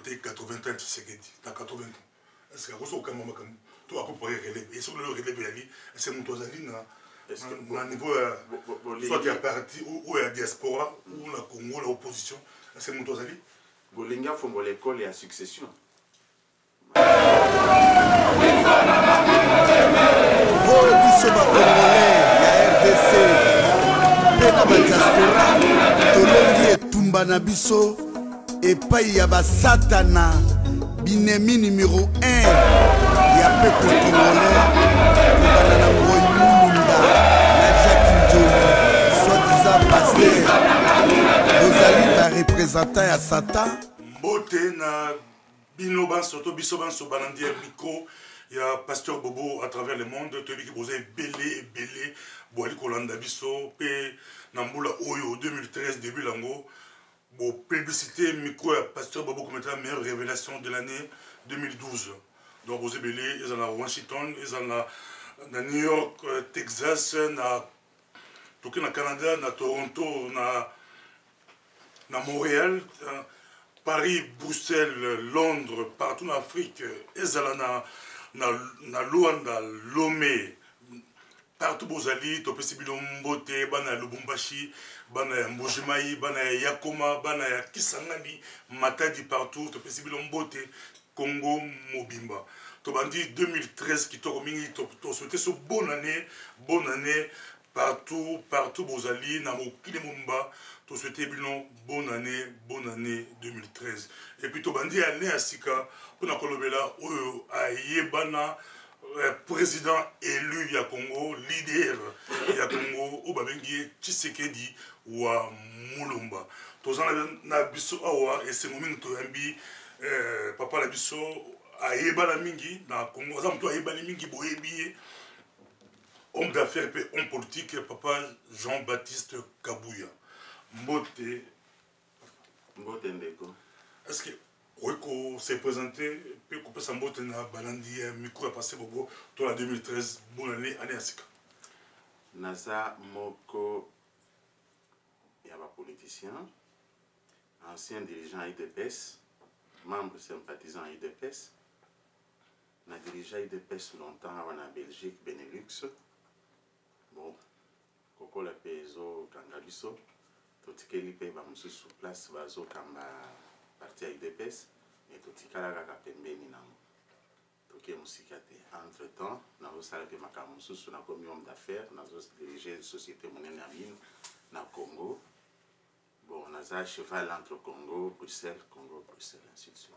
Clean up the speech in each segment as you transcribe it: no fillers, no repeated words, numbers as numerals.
fêté 80 ans Tshisekedi, dans 80 ans. Est-ce que vous avez un tout à peu près relevé? Et sur le relevé, c'est mon toazali na niveau soit il y a parti ou il y a diaspora ou la Congo, l'opposition, c'est mon toazali. Bolinga faut l'école et la succession. Na biso epai ya basatana binemi numéro 1 ya peuple congolais kobana na Moi Mulunda na Jacques Njoli soi-disant pasteur bozali bareprésentant ya Satan mbote na bino banso biso banso balandi ya micro ya pasteur Bobo à travers le monde toyebi ki boza ebele boali kolanda biso pe na mbula oyo 2013 début lango bon, publicité, micro, pasteur Bobo comme étant la meilleure révélation de l'année 2012. Donc, vous avez ils sont à Washington, ils sont à New York, Texas, au Canada, à Toronto, à Montréal, Paris, Bruxelles, Londres, partout en Afrique, ils sont à Luanda, Lomé. Partout bozali to pesi bilombote bana Lubumbashi bana Mbujimai bana Yakoma bana ya Kisangani Matadi partout to pesi bilombote Congo Mobimba to bandi 2013 qui to mingi to souhaiter ce bonne année partout bozali na mokili mumba to souhaiter bilon bonne année 2013 et puis to bandi année asika pona kolobela oyo ayebana président élu ya Congo, leader ya Congo, ou babengi Tshisekedi wa Mulumba. Tozana na biso awa et c'est moment to yambi papa la biso ayeba la mingi na Congo, azam to ayeba la mingi boyebi homme d'affaires et homme politique papa Jean-Baptiste Kabouya. Mbote ndeko. Est-ce que Oiko s'est présenté, puis couper sa botte na balandi micro a passé beaucoup dans la 2013, bonne année asika. Naza moko yaba politicien, ancien dirigeant IDPS, membre sympathisant IDPS, na dirigé IDPS longtemps avant en Belgique, Benelux. Bon, koko la peso kangabiso, totikeli pe ba musu sur place bazo kamba parti IDPS. Et tout ce qui entre temps, nous avons salvé ma camusou sur la communauté d'affaires, nous avons dirigé une société monnaie dans le Congo. Bon, nous avons cheval entre Congo, Bruxelles, ainsi de suite.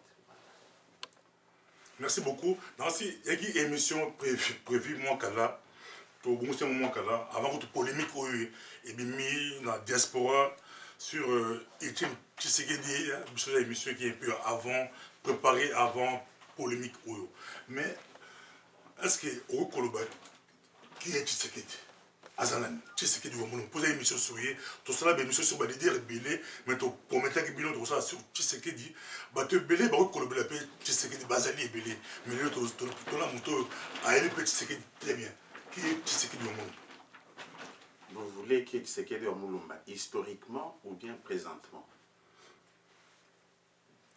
Merci beaucoup. Dans cette émission prévue, moi, Kala, tout bon, c'est moment Kala, avant que polémique, et bien mis dans la diaspora sur Etienne Tshisekedi, une émission qui est un peu avant, préparée avant polémique. Mais est-ce que au Koloba, qui est Tshisekedi? Azanan, Tshisekedi, on pose une émission sur lui, tout ça, une émission sur Balidi Rebélé, mais pour mettre un bilan de ça sur Tshisekedi, tu belé, bah, Koloba, Tshisekedi, Bazali et Belé, mais là, tu as moto à elle, Tshisekedi, très bien. Qui est Tshisekedi au monde? Vous voulez qu'il y ait Tshisekedi au Mulumba, historiquement ou bien présentement?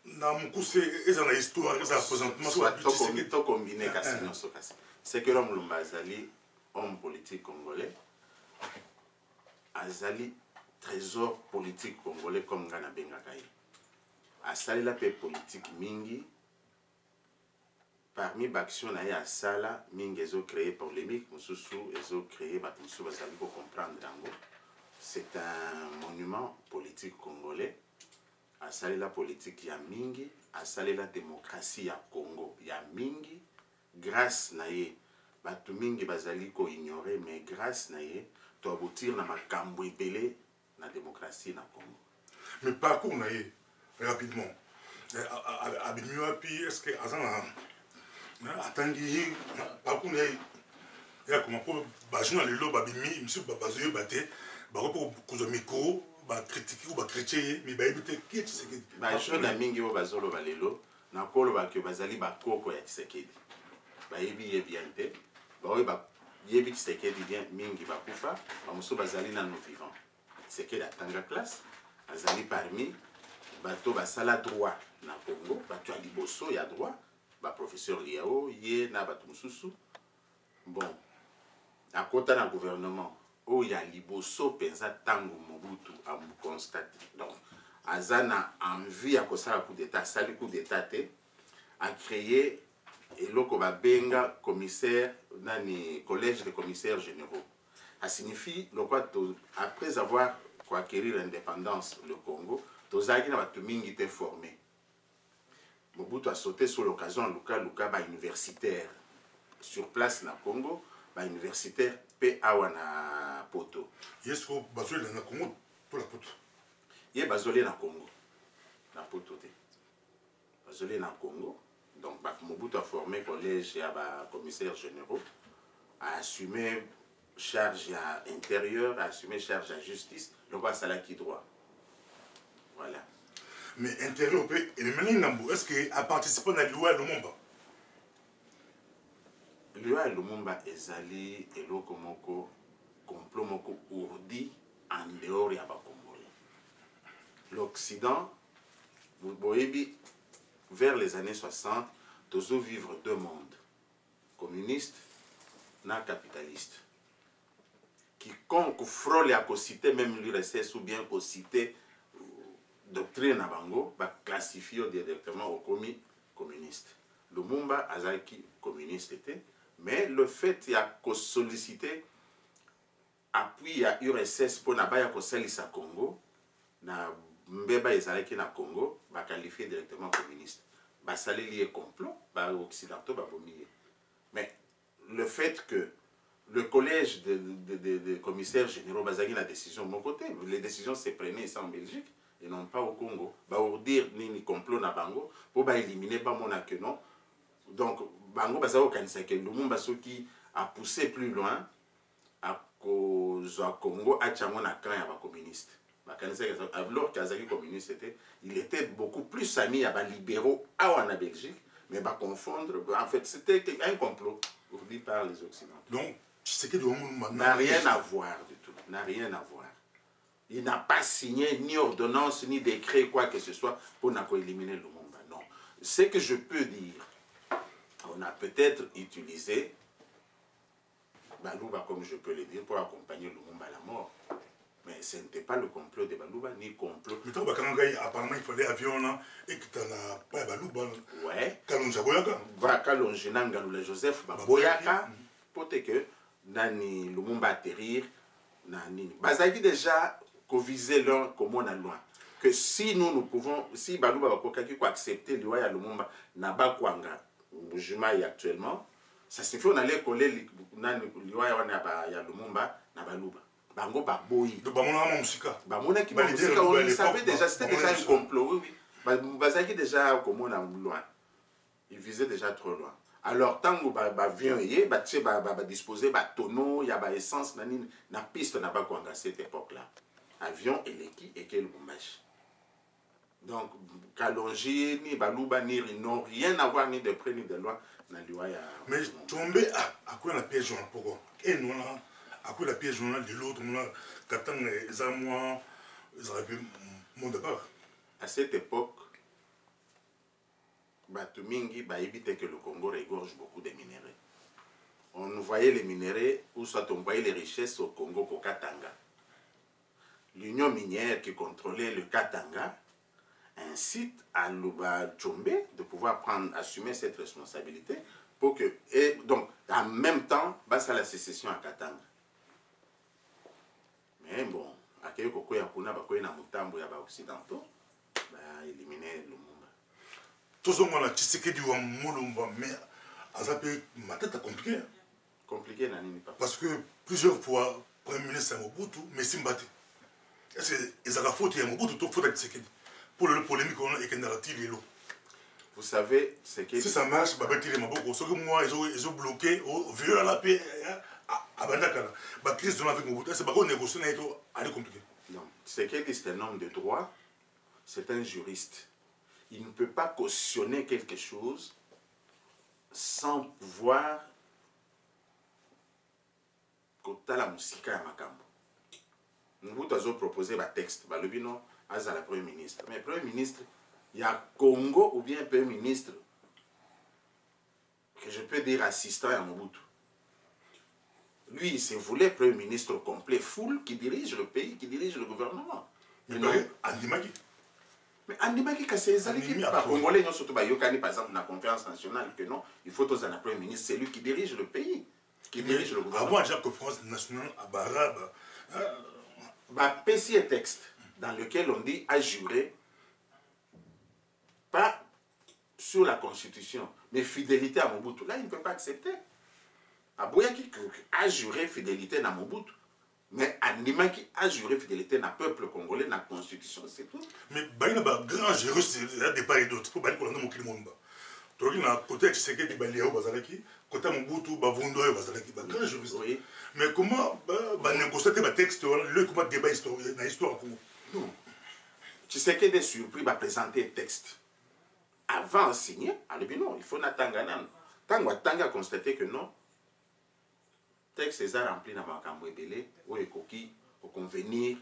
Non, mon coup, c'est une histoire, c'est présentement. Soit combiné, c'est que l'homme Mulumba Azali, homme politique congolais, Azali, trésor politique congolais comme Ghana Bengakaï. Azali la paix politique mingi, parmi l'action na ya sala mingi ezo créé polémique mususu ezo créé batusu bazali ko comprendre yango c'est un monument politique congolais asali la politique ya mingi asali la démocratie ya Congo ya mingi grâce na ye batu mingi bazali ko ignorer mais grâce na ye to aboutir na makambo ebele na démocratie na Congo mais parcours na ye rapidement abimio api est-ce que azana atangi parcours ya comment pour bajuna lelo babimi monsieur babazoyo baté bako ko micro ba critiquer ou ba critiquer mais ba éviter qui Tshisekedi ba jona mingi bo bazolo balelo na kolo ba ke bazali ba koko ya Tshisekedi ba yebi yebiante ba oyi ba yebi Tshisekedi bien mingi ba kufa ba muso bazali na nous vivant Tshisekedi atanga classe azali parmi bato basala droit na Congo, bato ya liboso ya droit, ba professeur Liao, ye na bato mususu. Bon, à côté na gouvernement, où il y a liboso pensa tango Mobutu à me constater. Donc, Azana envie à cause coup d'état, sali coup d'état a créé et loko ba benga commissaire dans le collège des commissaires généraux. Ça signifie après avoir acquérir l'indépendance le Congo, tozaki na bato mingi te formé. Mobutu a sauté sur l'occasion Luka ba universitaire sur place na Congo, ba universitaire pe awana poto. Yesko bazole na Congo pour la poto. Ye bazole na Congo. Na poto te. Bazole na Congo. Donc Mobutu a formé collège et ba commissaire généraux, a assumé charge à intérieur, a assumé charge à justice, donc à salaki droit. Voilà. Mais intérieur, est-ce qu'il a participé à la loi Lumumba? Loi Lumumba ezali eloko moko complot moko ourdi en dehors ya ba Congolais. L'Occident, vous voyez, vers les années 60, nous vivre deux mondes, communiste et capitaliste. Quiconque frôle à citer même l'URSS ou bien citer doctrine à Bango, va classifier directement au communiste. Lumumba azaki communiste était, mais le fait qu'il a sollicité appui à URSS pour n'abaya ko salisa Congo, na mbeba ezalaki na Congo, va qualifier directement communiste. Ba sali lié complot, ba occidentaux ba bomier. Mais le fait que le collège de commissaires généraux Bazagi la décision de mon côté, les décisions se prenaient ici en Belgique et non pas au Congo. Bah pour dire ni complot na Bango pour bah éliminer pas mon que non. Donc Bango Bazagi au Kanisa que Lumumba qui a poussé plus loin à cause à Congo à Tchango na camp ya ba communiste. Bah Kanisa alors qu'Azaki communiste il était beaucoup plus ami à ba libéraux à en Belgique, mais bah confondre en fait c'était un complot ourdi par les Occidentaux. Donc n'a rien à voir du tout, n'a rien à voir. Il n'a pas signé ni ordonnance, ni décret, quoi que ce soit, pour éliminer Lumumba. Non. Ce que je peux dire, on a peut-être utilisé Baluba, comme je peux le dire, pour accompagner Lumumba à la mort. Mais ce n'était pas le complot de Baluba, ni complot. Mais apparemment, il fallait avion là, et que tu n'as pas Baluba. Ouais. Kalonja Boyaka. Kalonja Ngalula Joseph, Boyaka, pour que Nani Lumumba atterrir, Nani. Bazaki déjà qu'on visait l'un comme on a loin. Que si nous pouvons, si Baluba va accepter l'Iwa ya Lumumba, Naba Kwanga, Bujumai actuellement, ça signifie qu'on allait coller l'Iwa ya Lumumba, Nabaluba. Bango Baboyi. De Bamona Moussika. Bamona qui Moussika, on savait déjà, c'était déjà un complot, oui, oui. Bazaki déjà comme on a loin. Il visait déjà trop loin. Alors, tant que l'avion est disposé, tonneau, il y a essence, na piste n'a pas à cette époque-là. Avion et l'équipe et quel bombage. Donc, Kalonji, ni Baluba, ni n'ont rien à voir ni de près ni de loin. Mais tombé à quoi la pièce jaune pourquoi? Et nous là, à quoi la pièce jaune de l'autre, nous là, quand les amours, ils auraient pu mon départ. À cette époque, Batumingi va éviter que le Congo regorge beaucoup de minéraux. On voyait les minéraux ou soit on voyait les richesses au Congo, au Katanga. L'union minière qui contrôlait le Katanga incite à Tchombe de pouvoir assumer cette responsabilité pour que, et donc en même temps, basse à la sécession à Katanga. Mais bon, à quel moment il y a des occidentaux, éliminer le monde. Tout ce monde a Tshisekedi ou Moulumba, mais ma tête est compliquée. Compliqué, Nani, pas. Parce que plusieurs fois, Premier ministre Mobutu, mais Simbati. Est-ce qu'ils ont la faute à Mobutu, tout faute à Tshisekedi? Pour le polémique, on a et vous savez, c'est que. Si ça marche, bah, ce que moi, ils ont bloqué, vieux à la paix, à Bandakana. La crise de avec Mobutu, c'est pas qu'on négocie, c'est compliqué. Non, Tshisekedi, c'est un homme de droit, c'est un juriste. Il ne peut pas cautionner quelque chose sans pouvoir kota la musique à Makambo. Nous avons proposé un texte. Le bino, azala Premier ministre. Mais Premier ministre, il y a Congo ou bien Premier ministre, que je peux dire assistant à Mobutu. Lui, il se voulait Premier ministre complet, full, qui dirige le pays, qui dirige le gouvernement. Mais non, Andimaki. Mais Andimaki, c'est les Congolais, surtout par exemple, dans la conférence nationale, que non, il faut tous un Premier ministre, c'est lui qui dirige le pays, qui dirige le gouvernement. Avant la conférence nationale à Barab, PC est texte dans lequel on dit à jurer, pas sur la Constitution, mais fidélité à Mobutu. Là, il ne peut pas accepter. Abouyaki a juré fidélité à Mobutu. Mais Andimaki a juré fidélité à peuple congolais, à la Constitution, c'est tout. Mais il y a un grand juré, il y a des part et d'autres. Il faut que l'on ait mon monde. Donc, il y a un côté qui s'est dit que Léo Bazalaki, côté Mobutu, Bavondo Bazalaki, un grand juriste. Oui. Mais comment négocier le texte, le comment débat historique, dans l'histoire au Congo? Non. Tu sais qu'il est surpris de présenter un texte. Avant de signer, non, il faut n'attendre. Tant que a constaté que non, le texte est rempli dans ma cambouébélé, où il faut convenir,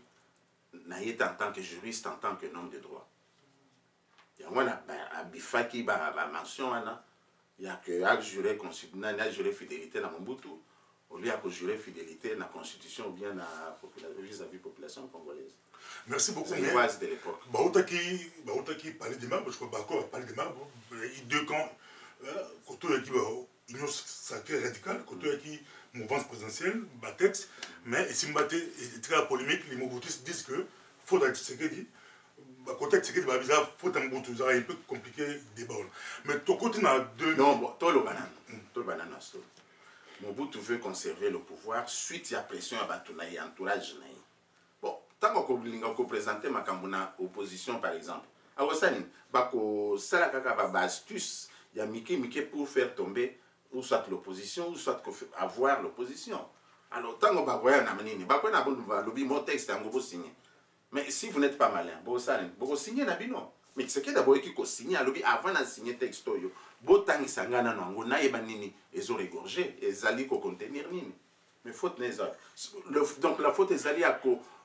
en tant que juriste, en tant que homme de droit. Il y a un bifaki, une mention, il y a que juré fidélité dans Mobutu, au lieu de jurer fidélité dans la Constitution ou bien vis-à-vis de la population congolaise. Merci beaucoup. C'est une base de l'époque. Baotaki parlait des marbres, je crois que Bako a parlé des marbres. Il y a deux camps. Côté qui union sacrée radicale, côté qui mouvance présidentielle, texte. Mais ici, il très polémique, les Mobutistes disent que faut être Tshisekedi. Côté Tshisekedi, il faut un Mobutu, c'est un peu compliqué le débat. Mais ton côté, on a deux. Non, bon, tout le banane. Mobutu veut conserver le pouvoir suite à la pression à Batunaï, entourage. Bon, tant qu'on a présenté ma opposition, par exemple, à Wassani, ça a astuce, il y a Mickey pour faire tomber ou soit l'opposition, ou soit avoir l'opposition. Alors, tant qu'on va mon texte, on signer. Mais si vous n'êtes pas malin, vous signez Nabino. Mais c'est que d'abord qui signe avant de signer le texte. Botangi sangana nango na yebanini ezo régorger ezali ko contenir nini. Mais faute donc la faute ezali à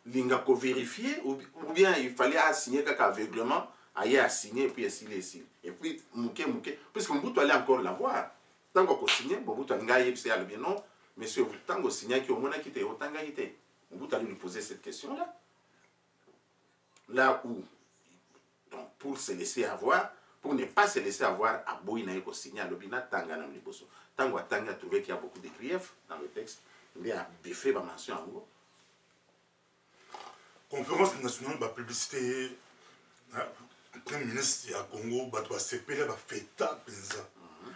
linga ko vérifier ou bien il fallait signer quelque aveuglement, aller à signer et puis ici. Et puis mouké puisque Mobutu allait encore l'avoir. Tant qu'on signer Mobutu ngaye c'est le bien non, monsieur tant qu'on signer qui au moins quitté autant ngaïté. Mobutu allait lui poser cette question là. Là où donc pour se laisser avoir, pour ne pas se laisser avoir à Boïnaï pour signer à l'Obina, Tangana Liboso. Tango Tanga a trouvé qu'il y a beaucoup de griefs dans le texte, il a biffé ma mention en gros. Conférence nationale de publicité, le Premier ministre à Congo, il a CP, il a fait ça,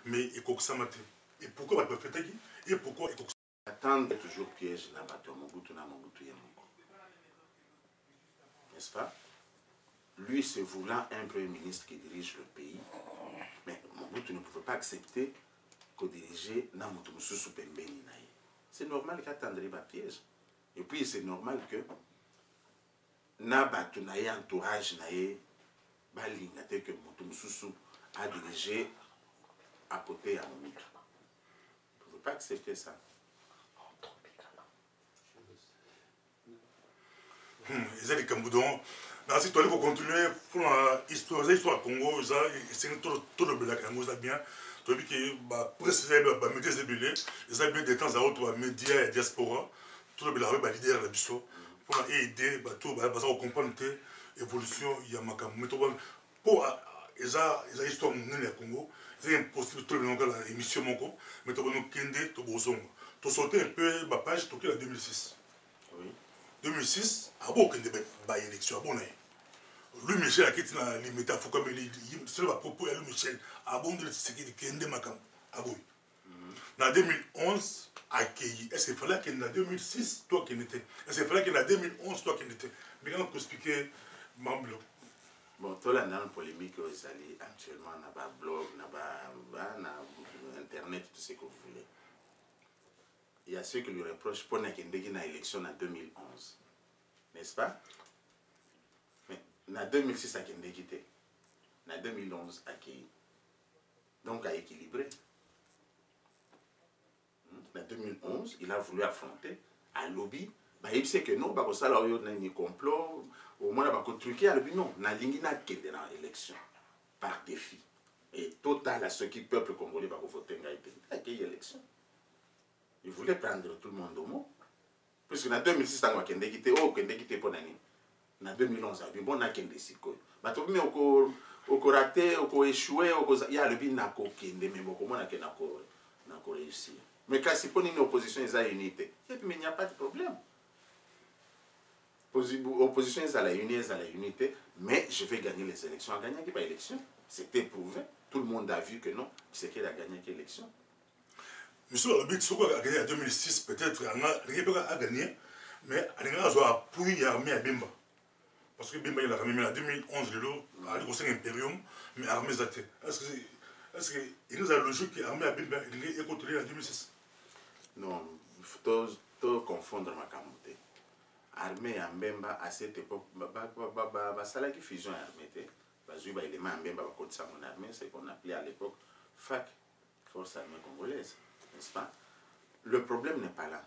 mais il a fait ça. Et pourquoi il a fait ça? Et pourquoi il a fait ça? Attendre toujours piège là-bas, Mobutu na Mobutu Yamoko. N'est-ce pas? Lui se voulant un Premier ministre qui dirige le pays, mais Mobutu ne pouvait pas accepter que diriger Namutu Mususu Pembeni Naï. C'est normal qu'attendre les pièges. Et puis c'est normal que Nabatu Naï entourage Naï, Balingate que Mutu Mususu a dirigé à côté à Mobutu. Il ne pouvait pas accepter ça. Ils ont des Camboudons. Dans cette histoire, il faut continuer pour l'histoire Congo, c'est tout le black, ça bien. Tu as vu que préciser les médias débulés, ils ont bien des temps à autres médias et diaspora, tout le black, les leaders, les bisous, pour aider, tout, pour comprendre l'évolution, il y a ma caméra. Pour ils ont histoire de Congo, c'est impossible de trouver l'émission, mais tu as besoin de Kende, tu as besoin de sauter un peu ma page, tu as 2006. Oui. 2006, à beaucoup de élections, Louis Michel a quitté les métaphores comme il dit, c'est le propos de Louis Michel, à bon de ce qui est Makam, à Boui. En 2011, accueilli. Est-ce qu'il fallait qu'il y ait en 2006, toi qui n'étais? Est-ce qu'il fallait qu'il y ait en 2011, toi qui n'étais? Mais quand on expliquer, membre. Bon, tout là dans la polémique, actuellement, on a pas blog, on a internet, tout ce que vous voulez. Il y a ceux qui lui reprochent pour qu'il y ait une élection en 2011. N'est-ce pas? Mais en 2006, il y a une équité. En 2011, il y a donc à équilibrer. En 2011, il a voulu affronter un lobby, il sait que non, bah ça là il y a un complot, au moins bah truquer alors non, na lingi na kende dans élection par défi. Et total à ce qui peuple congolais va voter à quelle élection. Il voulait prendre tout le monde au mot. Puisque en 2006 on a kende quitté pour nani. En 2011 bon na kende siko. Ba to mi oko raté, oko échoué, oko ya le bi na ko kende mais beaucoup moins na ko réussir. Mais quand c'est pour une opposition, ils ont unité. Et puis, il n'y a pas de problème. Opposition, ils ont la unité. Mais je vais gagner les élections. En gagnant pas l'élection, c'était prouvé. Tout le monde a vu que non, c'est qu'il a gagné l'élection. Monsieur Alobit, ce qu'on a gagné en 2006, peut-être, on a gagné, mais on a appuyé l'armée à Bimba. Parce que Bimba, il a gagné en 2011, il a conseil impérium, mais l'armée zaté. Est-ce qu'il nous a logique que l'armée à Bimba est contrôlée en 2006? Non, il faut confondre ma camoté. L'armée à Bimba, à cette époque, ça a fusion armée. Parce que l'élément à Bimba, c'est qu'on appelait à l'époque FAC, Force armée congolaise. N'est-ce pas? Le problème n'est pas là.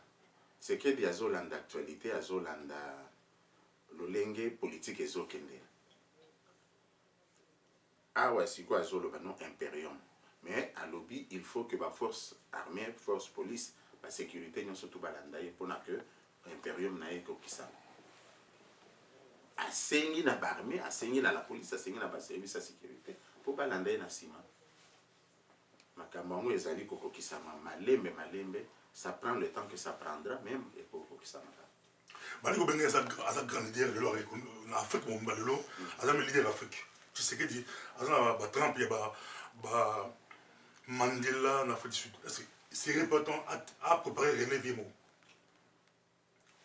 C'est qu'il y a Zolanda actualité, à Zolanda l'olenge politique et Zokende. Ah ouais, c'est quoi Zolanda? Non, impérium. Mais à lobby, il faut que la force armée, force police, la sécurité, nous surtout balandaye pour que l'impérium n'aille qu'au Kisama. À Sengi na l'armée, à Sengi na la police, à Sengi na la service de sécurité, pour balandaye na Sima. Makamango ezali koko Kisama, malembe, ça prend le temps que ça prendra même et koko Kisama. Bali ko benga asa grand leader de l'Afrique, en Afrique mon balelo, asa me leader d'Afrique. Tu sais que dit, asa ba Trump ya ba Mandela en Afrique du Sud. Est-ce que c'est important à préparer René Vimo?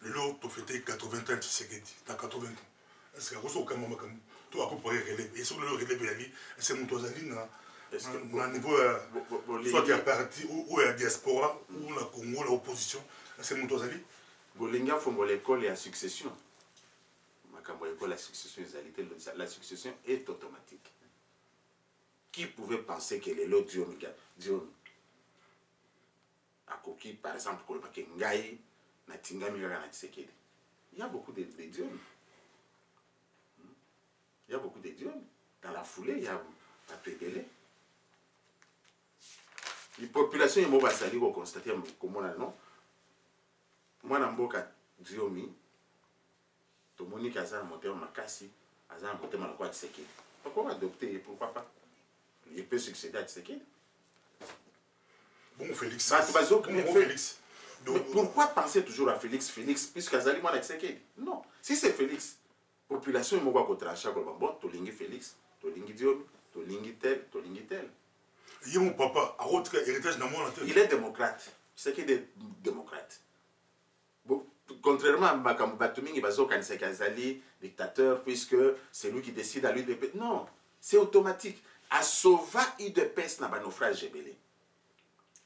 Le lot tu fêté 80 ans, tu sais que dit, dans 80 ans. Est-ce que vous aucun moment comme tu as préparé relève et sur le relève yali, c'est mon toazali na na niveau soit à parti ou à diaspora ou la Congo l'opposition, c'est mon toazali. Bolinga fongo l'école et la succession. Makambo l'école la succession la succession est automatique. Qui pouvait penser que les lots Dion à Koki par exemple pour le paquet Ngai na Tingami na Tshisekedi. Il y a beaucoup de Dion. Il y a beaucoup de Dion. Dans la foulée, il y a la PDL. Les populations, ils m'ont basali pour constater comment on a non. Moi, je suis Diomi, tout le monde qui a monté en Makassi, a monté en Makwa Tshisekedi. Pourquoi adopter? Pourquoi pas? Il peut succéder à Tshisekedi. Bon, Félix. Bon, Félix. Mais pourquoi penser toujours à Félix, puisque Azali moi Tshisekedi? Non. Si c'est Félix, la population est moins tranchée. Bon, tu lingi Félix, tu lingi Diomi, tu lingi tel. Il y a mon papa, à votre héritage dans mon il est démocrate. Tshisekedi est démocrate. Bon, contrairement à Makambu Batoumi, Azali, dictateur, puisque c'est lui qui décide à l'UDP. Non, c'est automatique. À Sova, UDPS n'a pas naufrage gébélé.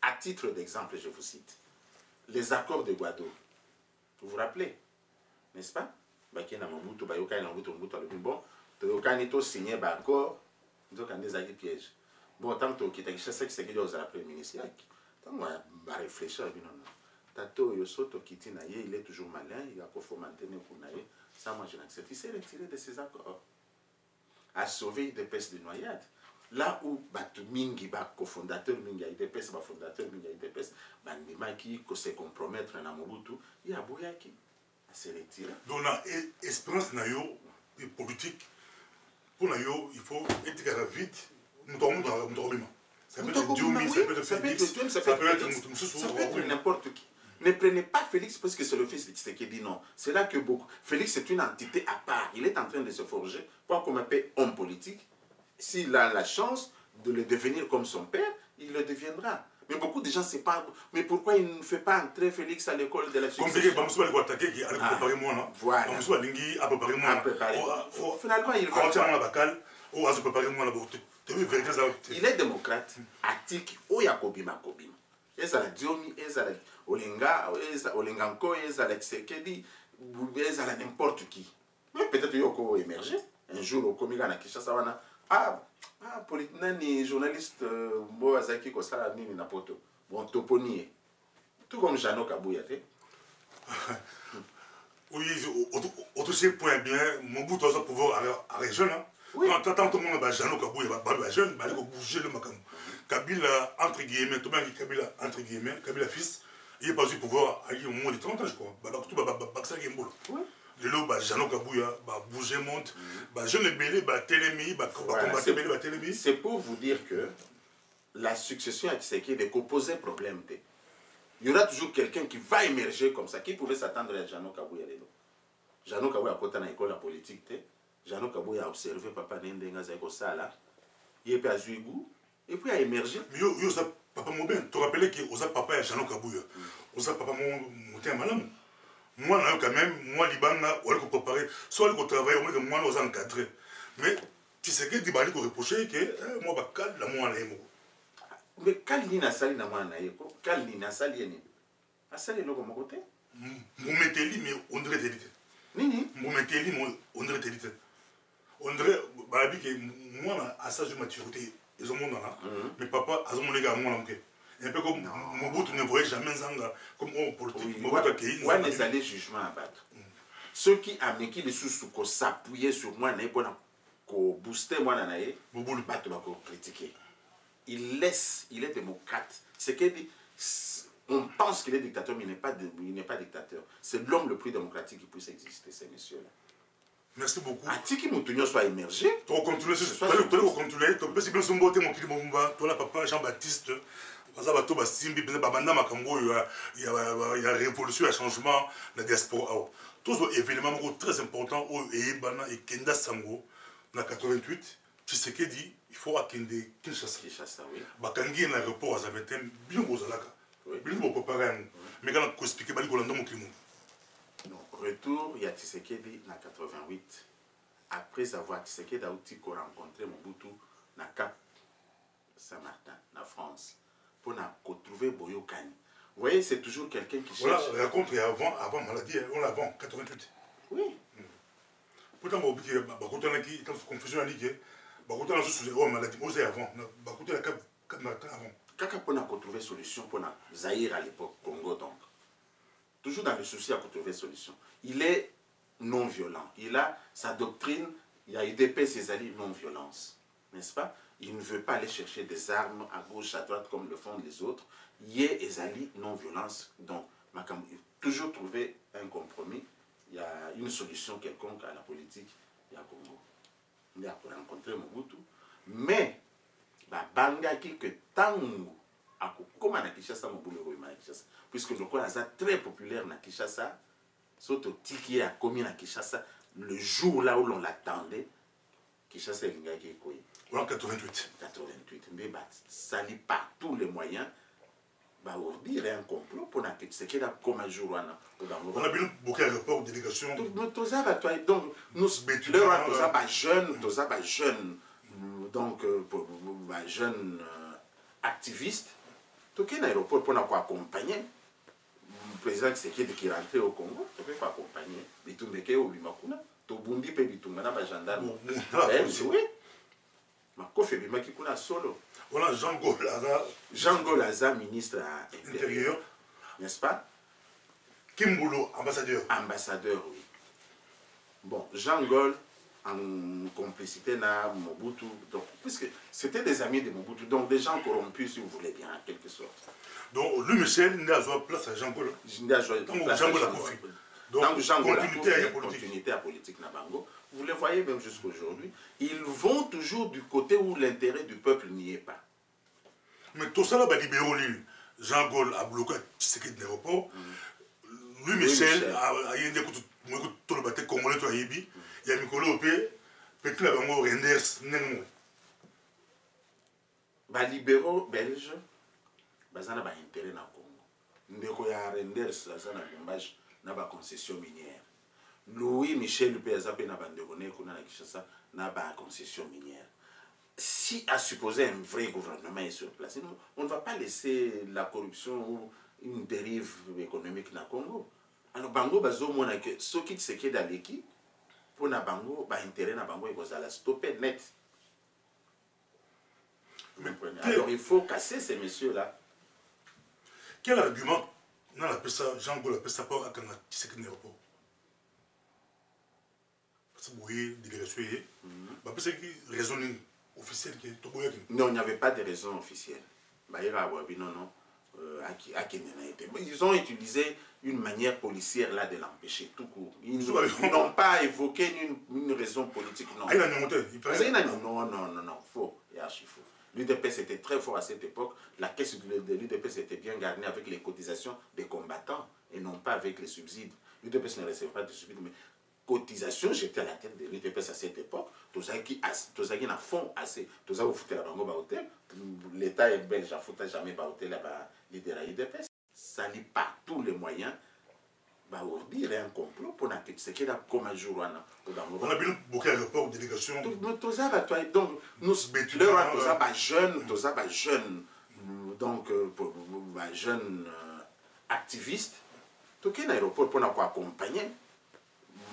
À titre d'exemple, je vous cite les accords de Guado. Vous vous rappelez, n'est-ce pas? Bon, tu signé un accord, donc on a des pièges. Bon, tant que tu as chassé que c'est que la première ministre, tant on va réfléchir, non. Tato Yosoto Kitinaye, il est toujours malin, il a performanté Nekunaye. Ça, moi, je n'accepte. Il s'est retiré de ces accords. A sauvé des pêches de noyade. Là où Mingi, cofondateur Mingi, IDPS, fondateur Mingi, IDPS, Bandima qui se compromettre dans Mobutu, il y a Bouyaki à se retirer. Donc, l'espérance politique, pour nous, il faut être vite, nous dormons dans le dormiment. Ça peut être Diomi, ça peut être Félix, ça peut être n'importe qui. Ne prenez pas Félix parce que c'est le fils de Tshisekedi, non. C'est là que beaucoup. Félix, c'est une entité à part. Il est en train de se forger, pas comme un homme politique. S'il a la chance de le devenir comme son père, il le deviendra. Mais beaucoup de gens ne savent pas. Mais pourquoi il ne fait pas entrer Félix à l'école de la succession? Comme Bamsou a attaqué qui a préparé moi, non? Voilà. Bamsou a préparé moi. Finalement, il va. Il est démocrate, attique, Oyakobima Kobima. Ezala Diomi, Ezala Olenga, Olenga Nko, Ezala Tshisekedi, Ezala n'importe qui. Mais peut-être qu'il va émerger. Un jour, au Komiga na Kinshasa, wana Politnani, journaliste, Moazaki, Kosala, Nini Napoto. Bon, Toponier. Tout comme Jano Kabouyate. Oui, au point bien, mon bout de pouvoir à région. Tant que mon Jeannot Kabou est jeune, il faut bouger le Macam. Kabila, entre guillemets, tout le monde Kabila, entre guillemets, Kabila fils, il n'est pas eu pouvoir à au moins de 30 ans, je crois. Tout Baksa Gembolo. Le lot, Jeannot Kabou, bouger, monte, jeune belé, télémi, combattre belé, télémi. C'est pour vous dire que la succession à Tshisekedi est posé problème. Il y aura toujours quelqu'un qui va émerger comme ça. Qui pouvait s'attendre à Jeannot Kabou? Jeannot Kabou a côté dans l'école politique. Jeannot Kabou a observé Papa Nendenga Zaiko Sala. Il est à Zuigou. Et puis il a émergé. Mais yo, ça, Papa Mobin, tu te rappelles que Osa Papa est Jeannot Kabou. Osa Papa Moutin Malam. Moi, quand même, moi, Libana, on va préparer. Soit on travaille, on va moi, on va encadrer. Mais tu sais que tu vas reprocher que moi, je vais la moi, mais Kalini n'a sali na mwana yeko, Kalini n'a sali ni. Asali loko mon côté. Mon météli, mais on dirait télité. Nini? Mon météli, on dirait télité. On dirait, bah, que moi, à ça, je maturité, ils ont mon là. Mais papa, à mon égard, moi, un peu comme mon bout, ne voyait jamais Zanga, comme on politique. Mon bout, on a des allées jugements à battre. Ceux qui amènent les sous pour s'appuyer sur moi, pour booster moi, on va critiquer. Il est démocrate. C'est on pense qu'il est dictateur, mais il n'est pas dictateur. C'est l'homme le plus démocratique qui puisse exister, ces messieurs-là. Merci beaucoup. Atiki Moutounio soit émergé. Tu vas continuer, tu vas continuer. Tu peux si bien son beauté, mon kili Momba, toi là, papa Jean-Baptiste, il y a révolution, il y a changement, la diaspora. Tous les événements très importants, et Kenda Sango, en 88. Tshisekedi, il faut attendre Kinshasa. Kinshasa, oui. Bakangi na aéroport à Zavetem, bien aux alaka. Bien aux préparés. Mais quand on explique, il y a un climat. Retour, il y a Tshisekedi en 88. Après avoir Tshisekedi rencontré Mobutu na Cap Saint-Martin, en France, pour retrouver Boyo Kani. Vous voyez, c'est toujours quelqu'un qui cherche. Voilà, raconte avant maladie, on l'a avant, 88. Oui. Pourtant, il y a une confusion à l'idée. Bakoto na sous oh maladie osé avant bakoto la cap matin avant kaka pour trouver solution pour na Zaïre à l'époque Congo donc toujours dans le souci à trouver solution. Il est non violent, il a sa doctrine, il y a UDP ses alliés non violence, n'est-ce pas? Il ne veut pas aller chercher des armes à gauche à droite comme le font les autres. Il y a des alliés non violence, donc toujours trouver un compromis. Il y a une solution quelconque à la politique il y a Congo. Il a rencontré Mobutu, mais banga qui que tango comme à Kinshasa Mobutu Kinshasa, puisque le coin est très populaire na Kinshasa, surtout Tiki a commis na Kinshasa le jour là où l'on l'attendait, Kinshasa est l'ingé qui est en 88. 88, mais sali par tous les moyens. Dire un complot pour la c'est qu'il a comme un jour on a bien beaucoup d'aéroports, délégations. Donc nous jeunes donc jeunes activistes tout un aéroport pour nous accompagner le président qui est rentré au Congo tu peux pas accompagner Bitumbeke au Bimakuna to bundi pe bitumba na ba gendarme oui ma kofi bimaki kuna solo. Voilà Jean Golaza, ministre intérieur, n'est-ce pas? Kimbulo, ambassadeur. Ambassadeur, oui. Bon, Jean Gol, en complicité na Mobutu, donc, puisque c'était des amis de Mobutu, donc des gens corrompus, si vous voulez bien, en quelque sorte. Donc, lui, Michel, il a joué place à Jean Gol. Il a joué place à Jean Gol. Donc, Jean Gol, continuité à politique Nabango. Vous les voyez même jusqu'aujourd'hui, ils vont toujours du côté où l'intérêt du peuple n'y est pas. Mais tout ça, là, libéré Jean Gol a bloqué Tshisekedi l'aéroport. Lui, Michel, il y a tout le bâtiment congolais, il y a Mikolo, petit la bango Renders, Nengo. Les libéraux belges, ils ont un intérêt dans le Congo. Il y a Renders, ils ont une concession minière. Louis Michel Péazapé n'a pas de concession minière. Si à supposer un vrai gouvernement est sur place, on ne va pas laisser la corruption ou une dérive économique dans le Congo. Alors, Bango, ce qui se fait dans l'équipe, pour Bango, l'intérêt de Bango, il va stopper net. Alors, il faut casser ces messieurs-là. Quel argument Jean Gol appelle ça pas à Tshisekedi l'aéroport? parce que vous voyez, délégation, parce que raison officielle qui est tout. Non, il n'y avait pas de raison officielle. Ils ont utilisé une manière policière là de l'empêcher, tout court. Ils n'ont pas évoqué une raison politique. Non, non, faux et archi faux. L'UDPS était très fort à cette époque. La caisse de l'UDPS était bien garnie avec les cotisations des combattants et non pas avec les subsides. L'UDPS ne recevait pas de subsides, mais cotisation, j'étais à la tête de l'UDPS à cette époque. Tous ceux qui n'ont fond assez, tous ceux qui ont foutu la banque au hôtel, l'État est belge, n'a foutu jamais au hôtel, là-bas, l'idée à l'UDPS. Ça lit par tous les moyens. Bah, on dirait un complot pour la petite séquelle comme un jour. On a bien beaucoup d'aéroports, délégation. Donc, nous, jeunes, donc, jeunes activistes, tout un aéroport pour nous accompagner.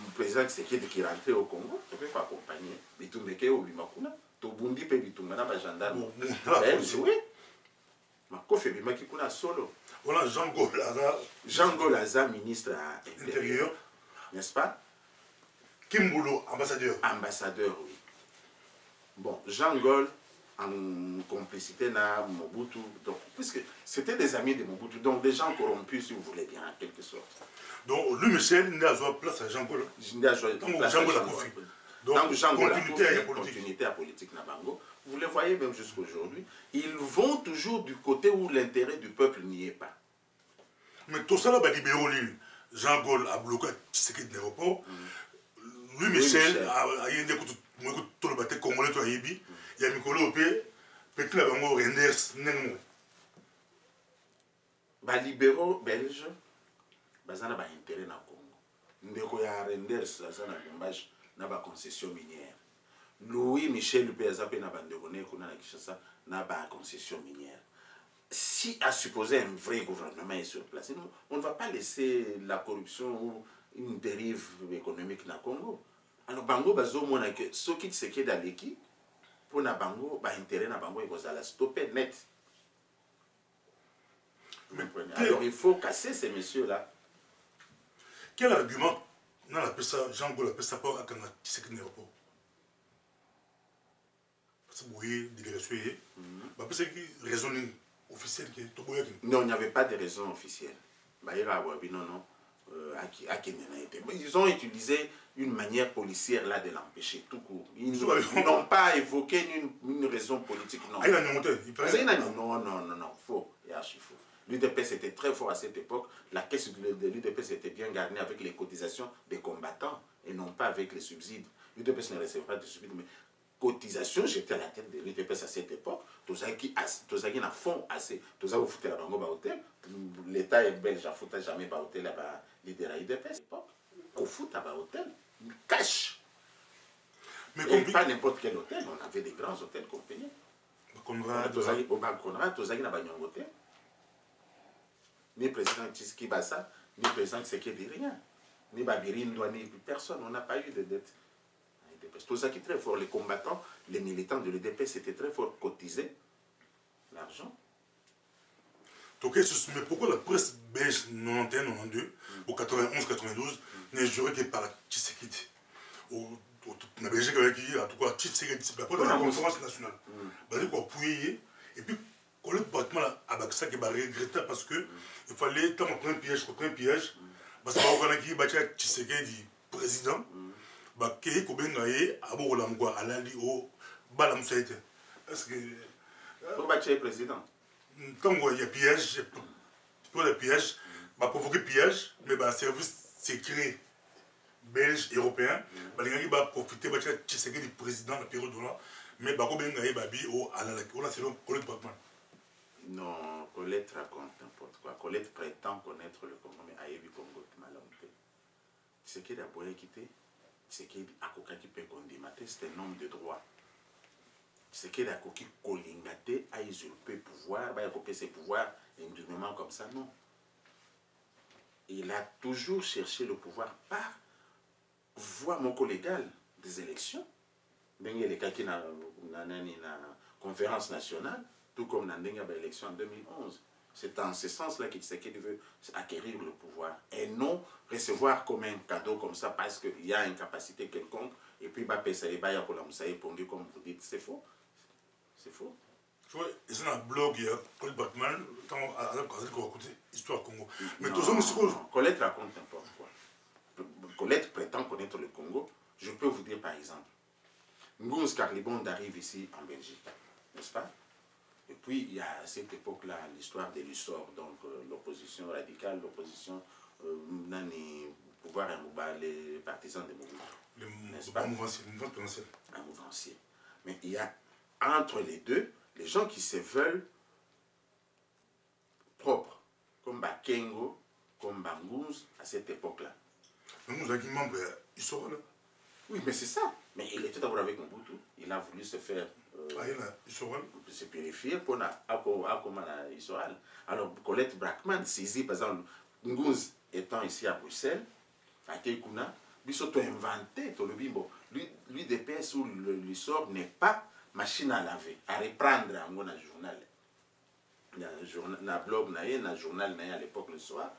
Le président qui est rentré au Congo, il peut accompagner. Il peut accompagner. Tobundi pe bitungana ba gendarme. Oui. Makofe bimaki kuna solo. Voilà Jean Golaza, ministre intérieur, n'est-ce pas? Kimbulo, ambassadeur. Ambassadeur, oui. Bon, Jean Gol en complicité na Mobutu, donc puisque c'était des amis de Mobutu, donc des gens corrompus si vous voulez bien en quelque sorte. Donc lui Michel n'a pas place à Jean Gol. Jean Gol a confié. Donc, continuité à politique Nabango. Vous les voyez même jusqu'aujourd'hui. Ils vont toujours du côté où l'intérêt du peuple n'y est pas. Mais tout ça, là, libéraux, Jean Gol a bloqué Tshisekedi de l'aéroport. Lui, Michel, a eu des coups de le bâtiment congolais, il y a Mikolo Opé, peut-être la bango Renders, Nengo. Les libéraux belges, ils ont un intérêt dans le Congo. Il y a Renders, na ba concession minière. Louis Michel Péazapé n'a pas de concession minière. Si à supposer un vrai gouvernement est sur place, on ne va pas laisser la corruption ou une dérive économique dans le Congo. Alors Bango bazo mona que ce qui se fait dans l'équipe pour na Bango ba intérêt na Bango il la stopper net. Alors il faut casser ces messieurs là. Quel argument non, Jean Gol appelle ça pour Akanga Tshisekedi l'aéroport. Parce que vous voyez, délégation, parce que raison officielle qui est tout. Non, il n'y avait pas de raison officielle. Ils ont utilisé une manière policière là de l'empêcher, tout court. Ils n'ont pas évoqué une raison politique. Non, non, faux et archi faux. L'UDPS était très fort à cette époque. La caisse de l'UDPS était bien garnie avec les cotisations des combattants et non pas avec les subsides. L'UDPS ne recevait pas de subsides, mais cotisation, j'étais à la tête de l'UDPS à cette époque. Tous ceux qui ont fond assez, tous ceux qui ont foutu la banque au hôtel, l'État est belge, n'a foutu jamais au hôtel là-bas, l'idée à l'UDPS. Qu'on fout à l'hôtel, cash. Mais pas n'importe quel hôtel, on avait des grands hôtels qu'on payait. Tous ceux qui ont hôtel. Ni président Tshisekedi Bassa, ni président Tshisekedi rien. Ni Babirindo, ni personne. On n'a pas eu de dette. Tout ça qui est très fort. Les combattants, les militants de l'UDPS étaient très fort cotisés. L'argent. Donc, mais pourquoi la presse belge 91-92 ou 91-92 n'est jurée que par Tshisekedi? La Belgique avec qui, en tout cas, Tshisekedi, c'est pas dans la conférence nationale. Basé quoi, appuyer, et puis, le bâtiment à Baksa qui est regrettable parce que il fallait, tant qu'on prend un piège, parce qu'on a qui bâti Tshisekedi président, qui est comme un abo l'amgoa à l'ali au balamsaïte. Est-ce que. Pour bâtir président? Tant qu'il y a piège, pour le piège, va provoquer piège, mais le service secret belge, européen, il va profiter de Tshisekedi président de la période là, mais il va au selon Colette Bachmann. Non, Colette raconte n'importe quoi. Colette prétend connaître le Congo, mais Aïebi Congo est mal monté. Tshisekedi a beau quitter, Tshisekedi a coquille peut condimate, c'est un homme de droit. Tshisekedi a coquille colingate, a usurpé pouvoir, a copié ses pouvoirs indûment comme ça, non. Il a toujours cherché le pouvoir par voie légale des élections. Il y a les cas qui ont une conférence nationale. Tout comme dans l'élection en 2011. C'est en ce sens-là qu'il sait qu'il veut acquérir le pouvoir et non recevoir comme un cadeau comme ça parce qu'il y a une capacité quelconque et puis bah ça les baya pour la moussaïe pondu comme vous dites, c'est faux. C'est faux. Tu vois, et c'est un blog, il y a Colette Batman, à côté, Histoire Congo. Mais non, tous hommes, c'est quoi? Colette raconte n'importe quoi. Colette prétend connaître le Congo. Je peux vous dire par exemple, Ngouz Carlibond arrive ici en Belgique, n'est-ce pas? Et puis il y a à cette époque-là l'histoire de l'USOR, donc l'opposition radicale, l'opposition pouvoir les partisans de Mobutu. N'est-ce pas? Un mouvancier. Mais il y a entre les deux les gens qui se veulent propres, comme Bakengo, comme Bangouz à cette époque-là. Bangouz a qui membre, il sera là. Oui, mais c'est ça. Mais il était d'abord avec Mobutu. Il a voulu se faire se purifier pour Issoral. Alors, Colette Brackman saisit, par exemple, Ngouz étant ici à Bruxelles, à Keikuna, Bissoto inventé, l'UDPS ou l'ISOR n'est pas machine à laver, à reprendre un journal. Dans blog, dans journal à l'époque le soir,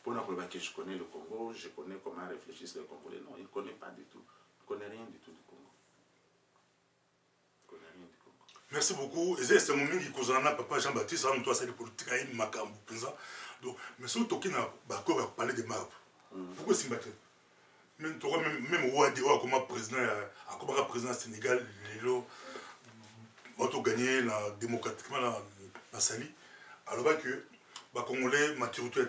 pour nous dire que je connais le Congo, je connais comment réfléchissent les Congolais. Non, il ne connaît pas du tout. Il ne connaît rien du tout du Congo. Il ne connaît rien du Congo. Merci beaucoup. Et c'est un moment qui cause papa Jean-Baptiste, ça nous c'est politique, il m'a donc, mais si tu as parlé de marbre, pourquoi c'est battu? Même Ouadé, comme président Sénégal, on a gagné démocratiquement dans Sali. Alors que les Congolais maturité.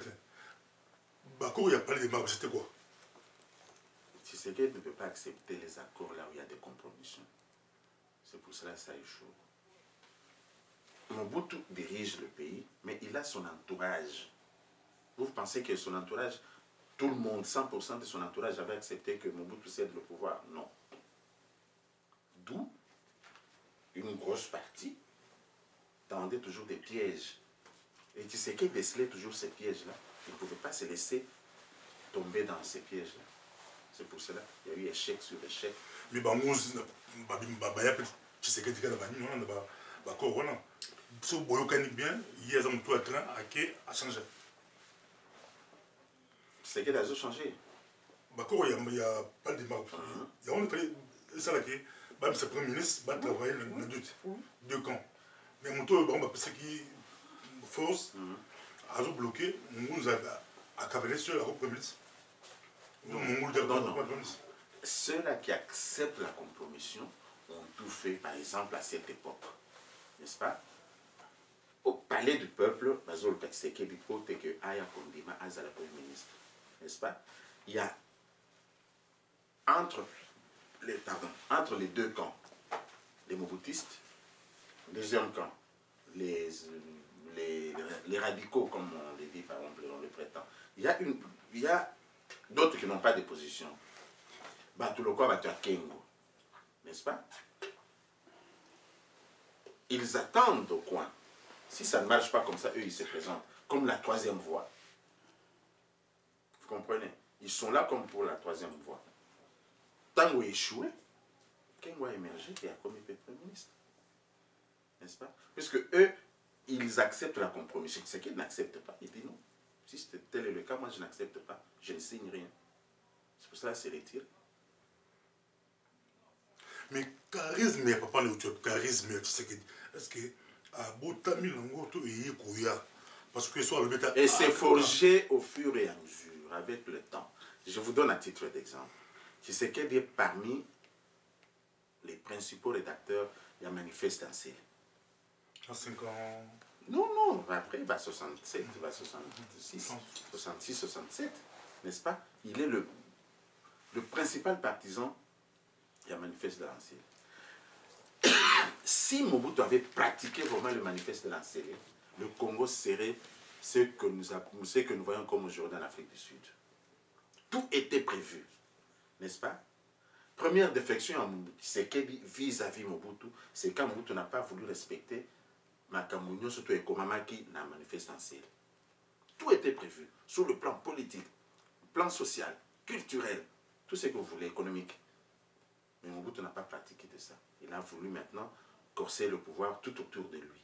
Il y a parlé de marbre, c'était quoi? Tshisekedi ne peut pas accepter les accords là où il y a des compromissions. C'est pour cela que ça échoue. Mobutu dirige le pays, mais il a son entourage. Vous pensez que son entourage, tout le monde, 100% de son entourage avait accepté que Mobutu cède le pouvoir? Non. D'où une grosse partie tendait toujours des pièges. Et Tshisekedi décelait toujours ces pièges-là. Il ne pouvait pas se laisser tomber dans ces pièges-là. C'est pour cela qu'il y a eu échec sur échec. Mais Tshisekedi a corona. Si vous voyez bien, il y a un train à changer. Tshisekedi a changé. Il y a pas de marbre. Il y a ça là qui le Premier ministre va travailler dans deux camps. Mais mon tour, ce qui force à bloquer, nous a cavaler sur la Premier ministre. Non. Ceux-là qui acceptent la compromission ont tout fait, par exemple, à cette époque. N'est-ce pas? Au palais du peuple, Bazol Tshisekedi pote que Aya Kondima Aza la Premier ministre. N'est-ce pas? Il y a entre les deux camps, les Mobutistes, deuxième camp, les radicaux, comme on les dit, par exemple, on les prétend. Il y a d'autres qui n'ont pas de position. Batuloko Batuakengo, n'est-ce pas? Ils attendent au coin. Si ça ne marche pas comme ça, eux, ils se présentent comme la troisième voie. Vous comprenez? Ils sont là comme pour la troisième voie. Tango échoué, Kengo a émergé et a commis Premier ministre. N'est-ce pas? Puisque eux, ils acceptent la compromission. Ce qu'ils n'acceptent pas, ils disent non. Si tel est le cas, moi je n'accepte pas. Je ne signe rien. C'est pour ça qu'ils se retirent. Mais charisme, il n'y a pas le charisme, est-ce que parce que soit le bêta. Et c'est forgé au fur et à mesure, avec le temps. Je vous donne un titre d'exemple. Tshisekedi est parmi les principaux rédacteurs de la manifeste en Sélé. En 5 ans. Non, après, il va 67, il va 66, 66, 67, n'est-ce pas? Il est le principal partisan de la manifeste de l'Ancélé. Si Mobutu avait pratiqué vraiment le manifeste de l'Ancélé, le Congo serait ce que nous voyons comme aujourd'hui en Afrique du Sud. Tout était prévu, n'est-ce pas? Première défection à Mobutu, c'est qu'elle vis-à-vis Mobutu, c'est quand Mobutu n'a pas voulu respecter Makamunyo, surtout Ekomamaki, dans la manifeste Ancélé. Tout était prévu, sur le plan politique, plan social, culturel, tout ce que vous voulez, économique. Mais Mobutu n'a pas pratiqué de ça. Il a voulu maintenant corser le pouvoir tout autour de lui.